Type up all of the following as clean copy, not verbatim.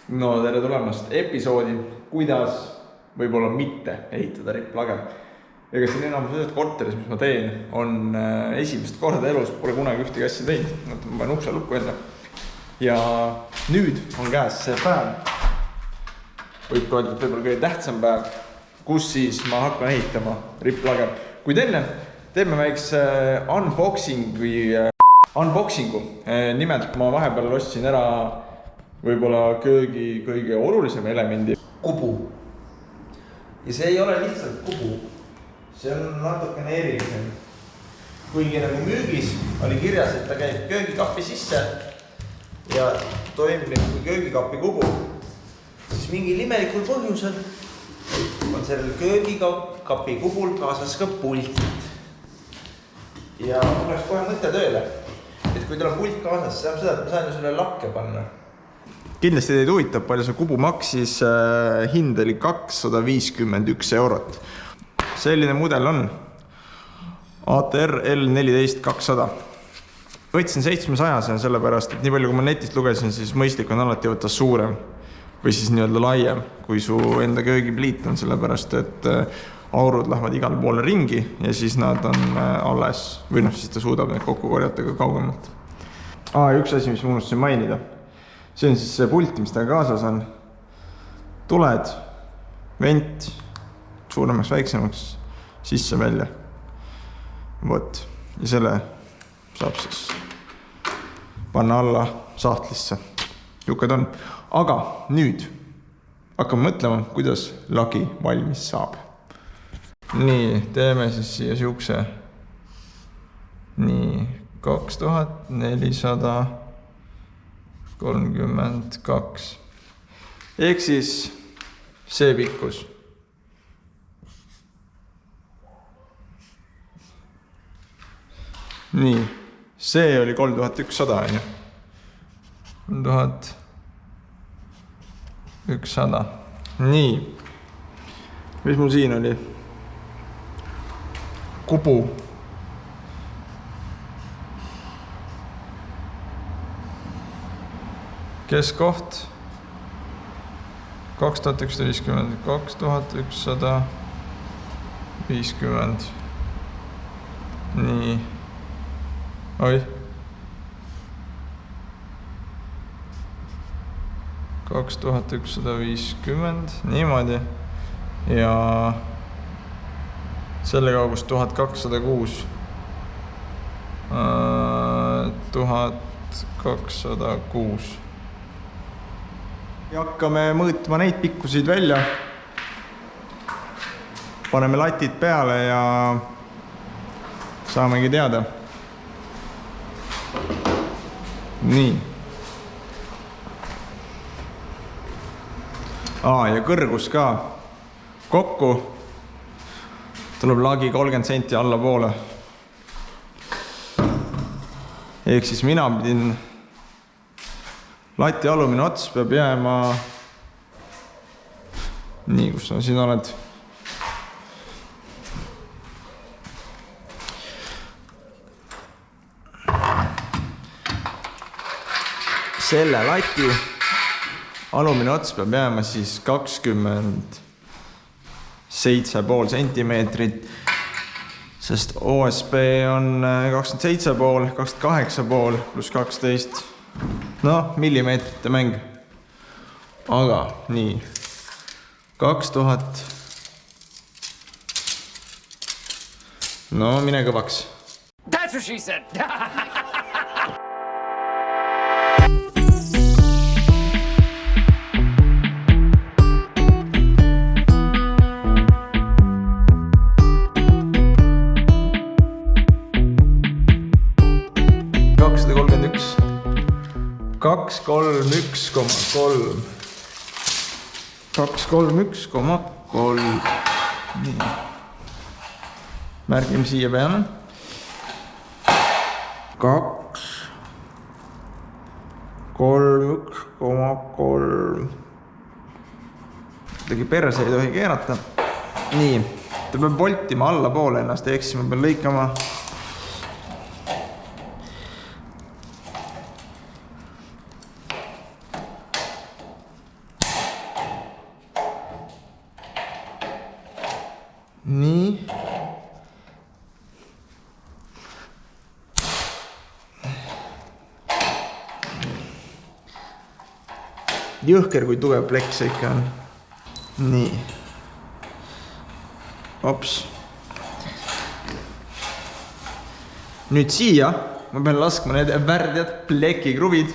No tere tulemast episoodi, kuidas võib-olla mitte ehitada ripplage. Ega siin enamus ühes korteris, mis ma teen, on esimest korda elus, pole kunagi ühtegi asja teinud. Ma panen ukse lukku enne. Ja nüüd on käes see päev. Võib öelda, et võib-olla kõige tähtsam päev, kus siis ma hakkan ehitama ripplage. Kuid enne teeme väikse unboxingu. Nimelt ma vahepeal ostsin ära võib-olla köögi kõige olulisem elemendi kubu. Ja see ei ole lihtsalt kubu. See on natukene erilisem. Kuigi nagu müügis oli kirjas, et ta käib köögikapi sisse ja toimib kui köögikapi kubu, siis mingil imelikul põhjusel on sellel köögikapi kubul kaasas ka pult. Ja mul oleks kohe mõte tööle, et kui tal on pult kaasas, see on seda, et ma saan ju selle lakke panna. Kindlasti teid huvitab, palju see kubu maksis, hind oli 251 eurot. Selline mudel on ATR L14200. Võtsin 700, sellepärast, et nii palju kui ma netist lugesin, siis mõistlik on alati võtta suurem või siis nii-öelda laiem, kui su enda köögipliit on, sellepärast, et aurud lähevad igale poole ringi ja siis nad on alles, või siis ta suudab need kokku korjata ka kaugemalt. Üks asi, mis ma unustasin mainida. See on siis see pult, mis ta kaasas on. Tuled, vent, suuremaks, väiksemaks, sisse välja. Vot. Ja selle saab siis panna alla sahtlisse. Jukad on. Aga nüüd hakkame mõtlema, kuidas lagi valmis saab. Nii, teeme siis siia siukse. Nii, 2432. Ehk siis see pikkus. Nii, see oli 3100, on ju. 3100. Nii, mis mul siin oli? Kubu. Keskoht 2150, 2150. Nii. Oi. 2150, niimoodi. Ja selle kaugus 1206. 1206. Ja hakkame mõõtma neid pikkusid välja. Paneme latid peale ja saamegi teada. Nii. Ja kõrgus ka. Kokku tuleb lagi 30 senti alla poole. Ehk siis mina pidin lati alumine ots peab jääma nii, kus sa siin oled. Selle lati alumine ots peab jääma siis 27,5 sentimeetrit, sest OSB on 27,5, 28,5 pluss 12. No, millimeetrite mäng. Aga, nii. 2000. No, mine kõvaks. That's what she said. Kaks, kolm, 1,3. 2, 3, 1,3. Nii. Märgime siia peale. 2, 3, 1,3. Tegi perse ei tohi keerata. Nii. Ta peab voltima alla poole ennast, ehk siis ma pean lõikama nii. Jõhker, kui tugev pleks see ikka on. Nii. Ops. Nüüd siia ma pean laskma need värdjad plekikruvid.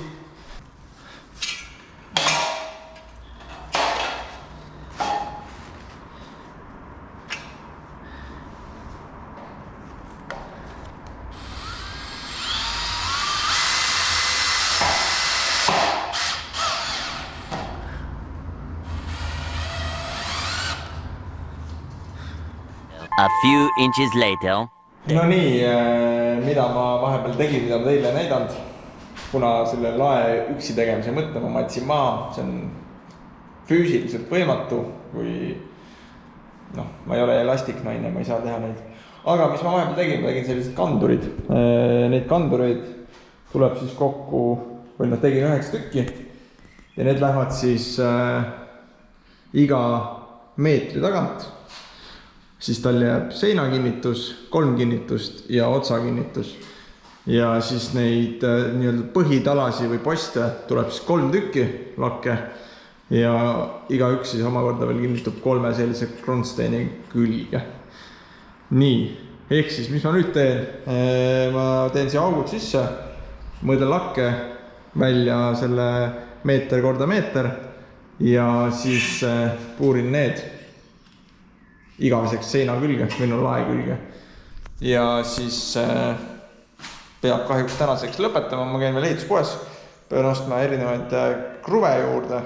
A few inches later. No nii, mida ma vahepeal tegin, mida ma teile näidanud. Kuna selle lae üksi tegemise mõtte ma matsin maha, see on füüsiliselt võimatu, kui ma ei ole elastiknaine, ma ei saa teha neid. Aga mis ma vahepeal tegin, ma tegin sellised kandurid. Neid kandureid tuleb siis kokku, või tegin 9 tükki ja need lähevad siis iga meetri tagant. Siis tal jääb seinakinnitus, 3 kinnitust ja otsakinnitus. Ja siis neid põhitalasi või poste tuleb siis 3 tükki lakke ja iga üks siis omakorda veel kinnitub 3 sellise kronsteini külge. Nii, ehk siis mis ma nüüd teen? Ma teen siia augud sisse, mõõdan lakke välja selle meeter korda meeter ja siis puurin need igaveseks seina külge, minu lae külge. Ja siis peab kahjuks tänaseks lõpetama, ma käin veel ehituspoes, pean ostma erinevaid kruve juurde,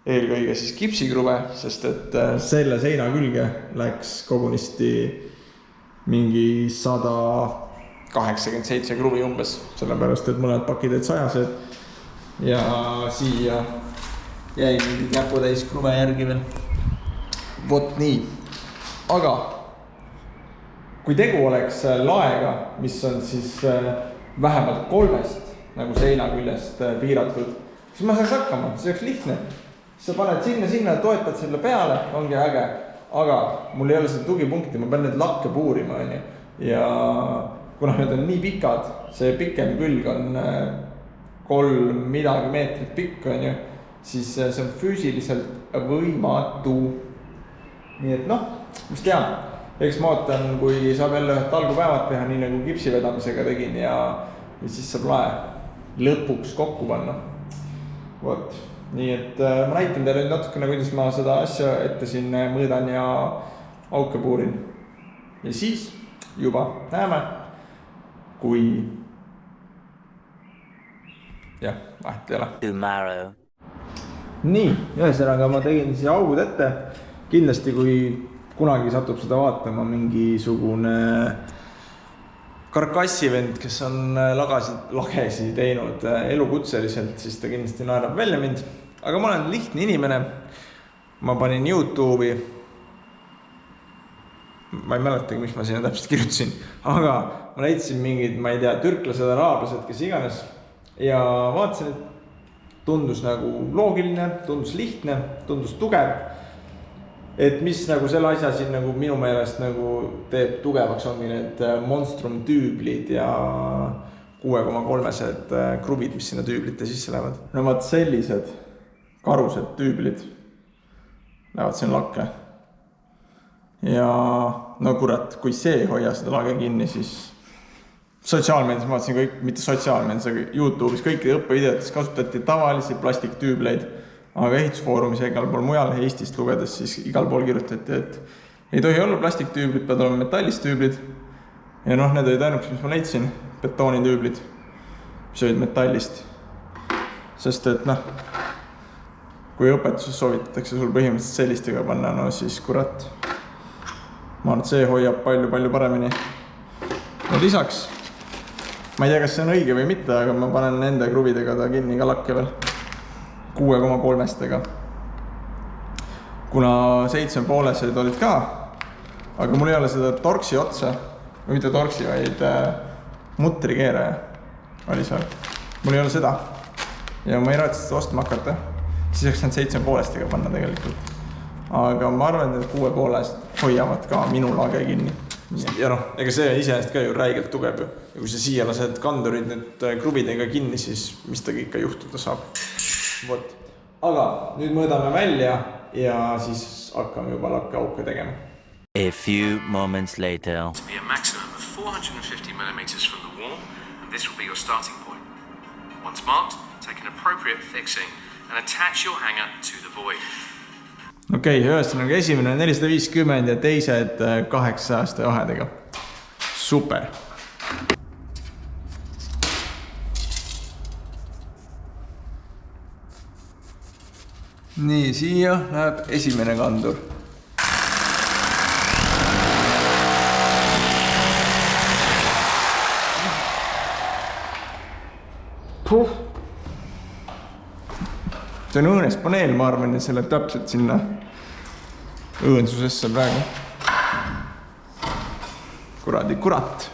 eelkõige siis kipsikruve, sest et selle seina külge läks kogunisti mingi 187 kruvi umbes, sellepärast et mõned pakid olid 100 ja siia jäi mingi käputäis kruve järgi veel. Vot nii, aga kui tegu oleks laega, mis on siis vähemalt 3 nagu seina küljest piiratud, siis ma saaks hakkama, see oleks lihtne. Sa paned sinna, toetad selle peale, ongi äge, aga mul ei ole seda tugipunkti, ma pean need lakke puurima. Ja kuna need on nii pikad, see pikem külg on 3 midagi meetrit pikk, siis see on füüsiliselt võimatu. Nii et mis tean, eks ma ootan, kui saab jälle ühed talgupäevad teha, nii nagu kipsi vedamisega tegin ja siis saab lae lõpuks kokku panna. Vot, nii et ma näitan teile natukene, kuidas ma seda asja ette siin mõõdan ja auke puurin. Ja siis juba näeme, kui vahet ei ole. Tomorrow. Nii, ühesõnaga ma tegin siia augud ette. Kindlasti, kui kunagi satub seda vaatama mingisugune karkassivend, kes on lagesi teinud elukutseliselt, siis ta kindlasti naerab välja mind. Aga ma olen lihtne inimene. Ma panin YouTube'i. Ma ei mäletagi, mis ma sinna täpselt kirjutasin. Aga ma leidsin mingid, ma ei tea, türklased, araablased, kes iganes. Ja vaatasin, et tundus nagu loogiline, tundus lihtne, tundus tugev. Et mis nagu selle asja siin nagu minu meelest nagu teeb tugevaks ongi need Monstrum tüüblid ja 6,3 krubid, mis sinna tüüblite sisse lähevad. No vaat sellised karused tüüblid lähevad siin lakke. Ja no kurat, kui see ei hoia seda lage kinni, siis sotsiaalmeedias ma vaatasin kõik, mitte sotsiaalmeedias, aga YouTube'is kõikide õppevideotes kasutati tavalisi plastiktüübleid. Aga ehitusfoorumis ja igal pool mujal Eestist lugedes siis igal pool kirjutati, et ei tohi olla plastiktüüblid, pead olema metallistüüblid. Ja need olid ainuks, mis ma leidsin, betoonitüüblid, mis olid metallist. Sest et kui õpetuses soovitatakse sul põhimõtteliselt sellistega panna, siis kurat. Ma arvan, et see hoiab palju paremini. Ja lisaks, ma ei tea, kas see on õige või mitte, aga ma panen nende kruvidega ta kinni ka lakke veel. 6,3-stega. Kuna 7,5-sed olid ka, aga mul ei ole seda torksi otsa, või mitte torksi, vaid mutrikeeraja oli seal. Mul ei ole seda. Ja ma ei raatsi seda ostma hakata. Siis oleks nad 7,5-stega panna tegelikult. aga ma arvan, et 6,5 hoiavad ka minu lage kinni. Ja noh, ega see iseenesest ka ju räigelt tugev ju. Ja kui sa siia lased kandurid nüüd krubidega kinni, siis mis ta ikka juhtuda saab. Vot. Aga nüüd mõõdame välja ja siis hakkame juba lakkeauke tegema. A few moments later. To be a maximum of 450 millimeters from the wall, and this will be your starting point. Once marked, take an appropriate fixing and attach your hanger to the void. Okei, ühesõnaga esimene 450 ja teised 800 vahedega. Super! Nii, siia läheb esimene kandur. See on õõnes paneel, ma arvan, et see läheb täpselt sinna õõnsusesse praegu. Kuradi kurat.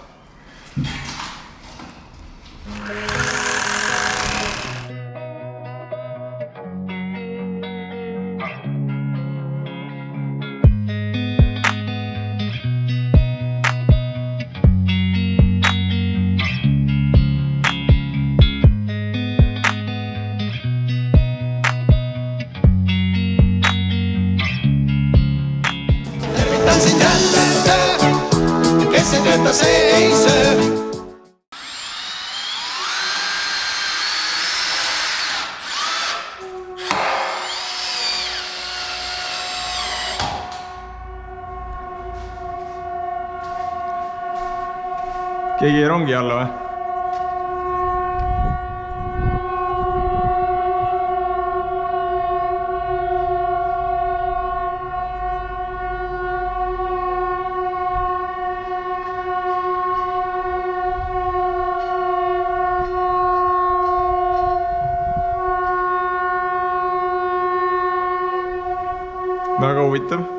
Tervitan jälle, kes ei tööta, see ei söö. Keegi ei rongi alla või? Väga huvitav.